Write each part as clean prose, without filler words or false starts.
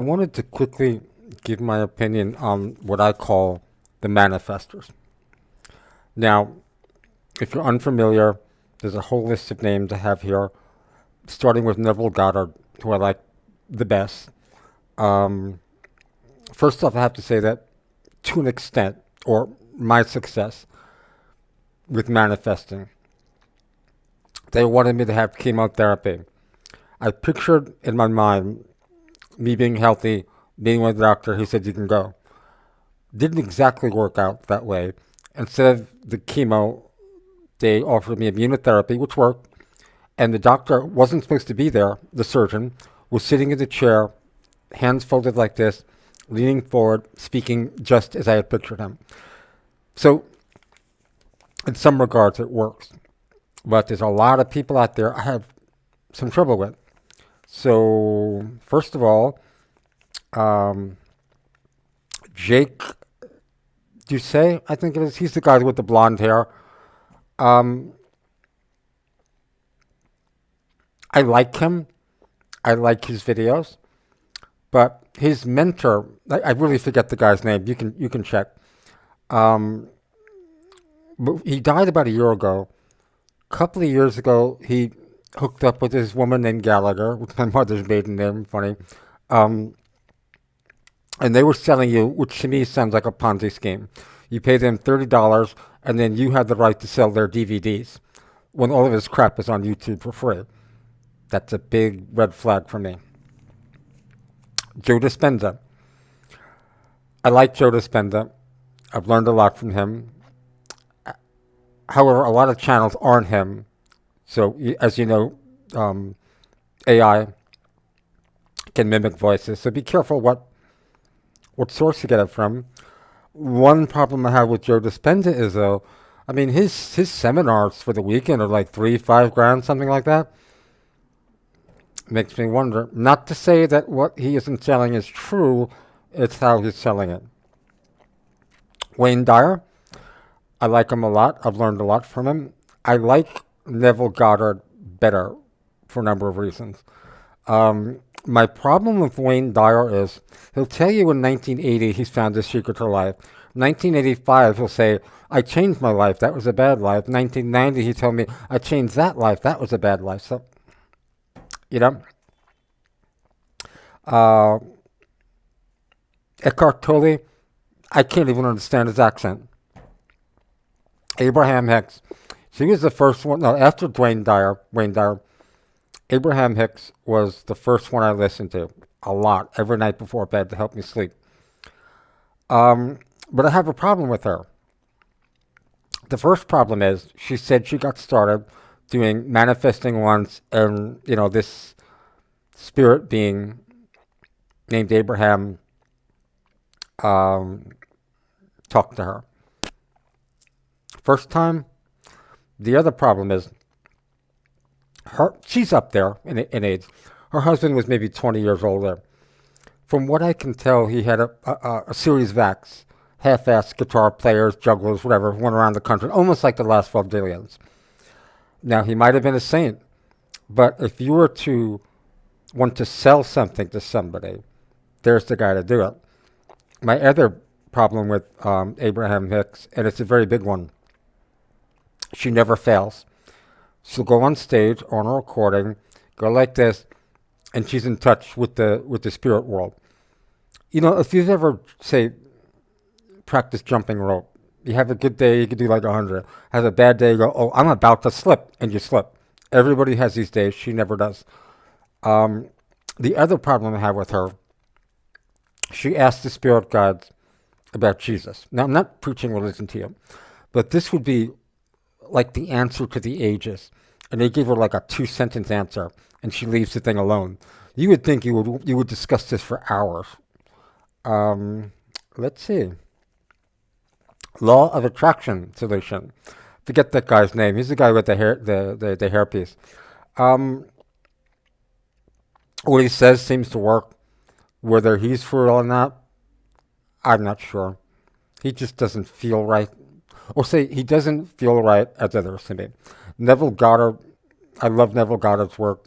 I wanted to quickly give my opinion on what I call the manifestors. Now, if you're unfamiliar, there's a whole list of names I have here, starting with Neville Goddard, who I like the best. Um, First off, I have to say that to an extent, or my success with manifesting, they wanted me to have chemotherapy. I pictured in my mind me being healthy, being with the doctor. He said, "You can go." Didn't exactly work out that way. Instead of the chemo, they offered me immunotherapy, which worked, and the doctor wasn't supposed to be there. The surgeon was sitting in the chair, hands folded like this, leaning forward, speaking just as I had pictured him. So, in some regards, it works. But there's a lot of people out there I have some trouble with. So, first of all, um, Jake Doucet, I think it is. He's the guy with the blonde hair. Um, I like him. I like his videos. But his mentor, I really forget the guy's name. You can check. Um, but he died about a year ago. A couple of years ago, he hooked up with this woman named Gallagher, with my mother's maiden name. Funny. Um, and they were selling you, which to me sounds like a Ponzi scheme. You pay them $30, and then you have the right to sell their DVDs when all of his crap is on YouTube for free. That's a big red flag for me. Joe Dispenza. I like Joe Dispenza. I've learned a lot from him. However, a lot of channels aren't him. So, as you know, AI can mimic voices. So be careful what source you get it from. One problem I have with Joe Dispenza is though, I mean his seminars for the weekend are like 3, 5 grand, something like that. Makes me wonder. Not to say that what he isn't selling is true, it's how he's selling it. Wayne Dyer, I like him a lot. I've learned a lot from him. I like Neville Goddard better for a number of reasons. My problem with Wayne Dyer is he'll tell you in 1980 he's found the secret to life. 1985 he'll say, "I changed my life. That was a bad life." 1990 he told me, "I changed that life. That was a bad life." So, you know, uh, Eckhart Tolle, I can't even understand his accent. Abraham Hicks, he was the first one. No, after Wayne Dyer, Abraham Hicks was the first one I listened to a lot every night before bed to help me sleep. Um, but I have a problem with her. The first problem is she said she got started doing manifesting once, and this spirit being named Abraham um, talked to her. First time. The other problem is she's up there in age. Her husband was maybe 20 years older. From what I can tell, he had a series of acts, half-assed guitar players, jugglers, whatever, went around the country, almost like the last Vaudevillians. Now, he might have been a saint, but if you were to want to sell something to somebody, there's the guy to do it. My other problem with Abraham Hicks, and it's a very big one, she never fails. She'll go on stage on a recording, go like this, and she's in touch with the spirit world. If you've ever say practice jumping rope, you have a good day, you can do like 100. Have a bad day, you go, "Oh, I'm about to slip," and you slip. Everybody has these days. She never does. Um, the other problem I have with her, she asked the spirit guides about Jesus. Now, I'm not preaching religion to you, but this would be like the answer to the ages. And they give her like a 2 sentence answer, and she leaves the thing alone. You would think you would discuss this for hours. Um, let's see. Law of attraction solution. Forget that guy's name. He's the guy with the hair, the hairpiece. Um, what he says seems to work. Whether he's for real or not, I'm not sure. He just doesn't feel right. Or say he doesn't feel right as others to me. Neville Goddard, I love Neville Goddard's work.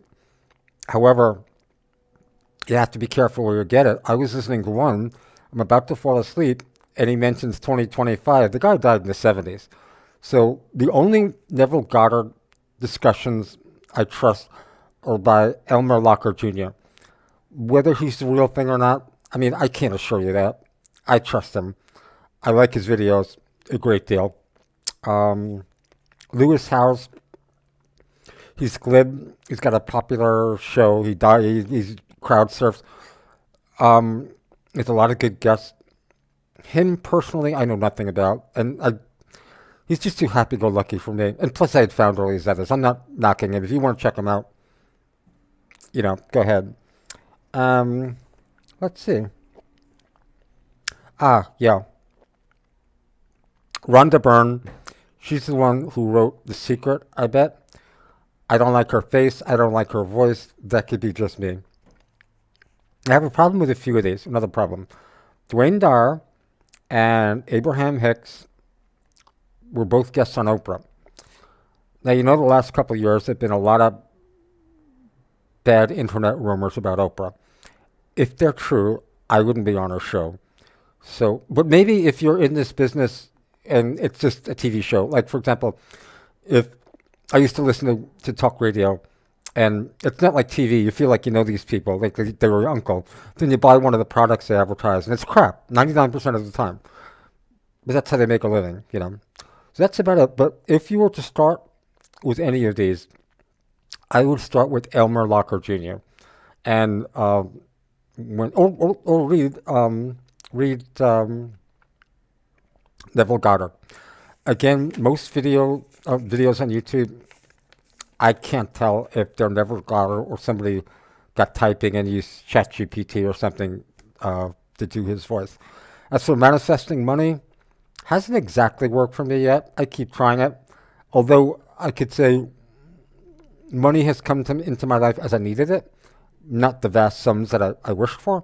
However, You have to be careful where you get it. I was listening to one. I'm about to fall asleep, and he mentions 2025. The guy died in the 70s. So the only Neville Goddard discussions I trust are by Elmer Locker Jr. Whether he's the real thing or not, I mean, I can't assure you that. I trust him. I like his videos a great deal. Um, Lewis Howes, he's glib. He's got a popular show. He's crowd surfs. Um, there's a lot of good guests. Him personally, I know nothing about, and he's just too happy-go-lucky for me. And plus, I had found all these others. I'm not knocking him. If you want to check him out, go ahead. Um, let's see. Yeah, Rhonda Byrne. She's the one who wrote The Secret. I bet. I don't like her face. I don't like her voice. That could be just me. I have a problem with a few of these. Another problem. Dwayne Dyer and Abraham Hicks were both guests on Oprah. Now, the last couple of years, there have been a lot of bad internet rumors about Oprah. If they're true, I wouldn't be on her show. So, but maybe if you're in this business and it's just a TV show, like for example, if I used to listen to talk radio, and it's not like TV, you feel like you know these people, like they were your uncle. Then you buy one of the products they advertise, and it's crap 99% of the time. But that's how they make a living. So that's about it. But if you were to start with any of these, I would start with Elmer Locker Jr. and or read Neville Goddard. Again, most videos on YouTube, I can't tell if they're Neville Goddard or somebody got typing and used ChatGPT or something to do his voice. As for manifesting money, hasn't exactly worked for me yet. I keep trying it, although I could say money has come into my life as I needed it, not the vast sums that I wished for.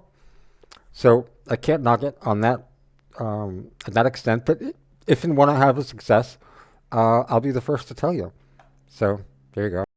So I can't knock it on that extent. But if and when I have a success, I'll be the first to tell you. So there you go.